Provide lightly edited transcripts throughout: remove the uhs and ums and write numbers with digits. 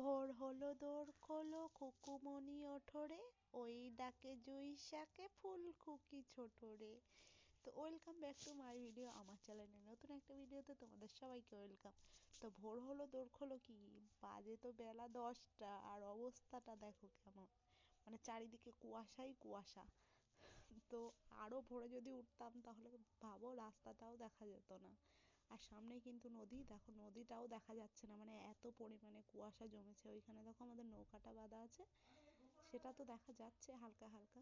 ভোর হলো দোর খোলো খুকুমনি ওঠরে, ওই ডাকে জুই শাকে ফুলকুকি ছোটরে। তো welcome back to my video, আমার চ্যানেলে নতুন একটা ভিডিওতে তোমাদের সবাইকে ওয়েলকাম। তো ভোর হলো দোর খোলো কি, বাজে তো বেলা 10টা আর অবস্থাটা দেখো কেমন, মানে চারিদিকে কুয়াশাই কুয়াশা। তো আরো ভোরে যদি উঠতাম তাহলে ভাবো রাস্তাটাও দেখা যেত না। আর সামনেই কিন্তু নদী, দেখো নদীটাও দেখা যাচ্ছে না, মানে এত পরিমাণে কুয়াশা জমেছে। ওইখানে দেখো আমাদের নৌকাটা বাঁধা আছে, সেটা তো দেখা যাচ্ছে হালকা হালকা।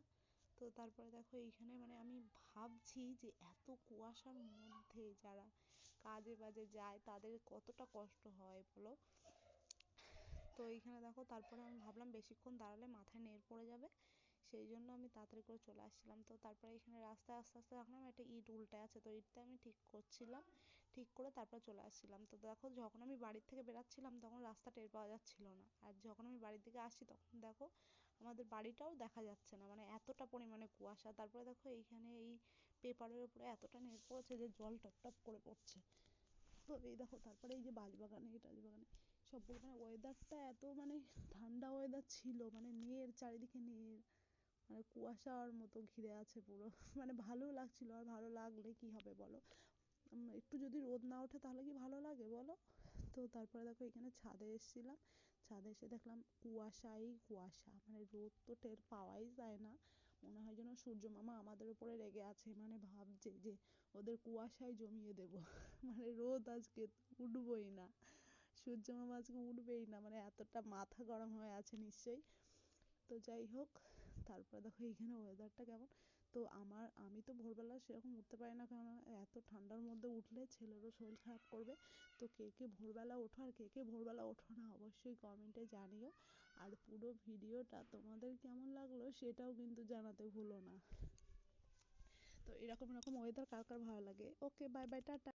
তো তারপরে দেখো এইখানে মানে আমি ভাবছি যে এত কুয়াশার মধ্যে যারা কাজে বাজে যায় তাদের কতটা কষ্ট হয় বলো। তো এইখানে দেখো তারপরে আমি ভাবলাম বেশিক্ষণ দাঁড়ালে মাথায় নেড় পড়ে যাবে, সেই জন্য আমি তাড়াতাড়ি করে চলে আসছিলাম। তো তারপরে এখানে রাস্তায় আস্তে আস্তে দেখলাম একটা ইট উল্টে আছে, তো ইটটা আমি ঠিক করছিলাম, ঠিক করে তারপর চলে আসছিলাম। তো দেখো যখন আমি বাড়ির থেকে বেরাচ্ছিলাম তখন রাস্তা টের পাওয়া যাচ্ছিল না, আর যখন আমি বাড়ির দিকে আসছি তখন দেখো আমাদের বাড়িটাও দেখা যাচ্ছে না, মানে এতটা পরিমাণে কুয়াশা। তারপরে দেখো এইখানে এই পেপারের উপরে এতটা নেড় পড়েছে যে জল টপ টপ করে পড়ছে। তো এই দেখো তারপরে এই যে বাঁশবাগানে এই টাশবাগানে সব মানে ওয়েদারটা এত মানে ঠান্ডা ওয়েদার ছিল, মানে নেড় চারিদিকে নেড়, মানে কুয়াশার মতো ঘিরে আছে পুরো। মানে ভালো লাগছিল, আর ভালো লাগলে কি হবে বলো, একটু যদি রোদ না ওঠে তাহলে কি ভালো লাগে বলো। তো তারপরে দেখো এখানে ছাদে এসেছিলাম, ছাদে এসে দেখলাম কুয়াশাই কুয়াশা, মানে রোদ তো টের পাওয়াই যায় না। মনে হয় যেন সূর্য মামা আমাদের উপরে রেগে আছে, মানে ভাবছে যে ওদের কুয়াশায় জমিয়ে দেব। মানে রোদ আজকে উঠবই না, সূর্য মামা আজকে উঠবেই না, মানে এতটা মাথা গরম হয়ে আছে নিশ্চয়ই। তো যাই হোক, তারপরে দেখো এইখানে ওয়েদারটা কেমন। তো আমি তো ভোরবেলা সেরকম উঠতে পারি না, কারণ এত ঠান্ডার মধ্যে উঠলে ছেলেরও শরীর খারাপ করবে। তো কে কে ভোরবেলা ওঠো আর কে কে ভোরবেলা ওঠো না অবশ্যই কমেন্টে জানিও। আর পুরো ভিডিওটা তোমাদের কেমন লাগলো সেটাও কিন্তু জানাতে ভুলো না। তো এরকম এরকম ওয়েদার কার কার ভালো লাগে। ওকে, বাই বাই, টাটা।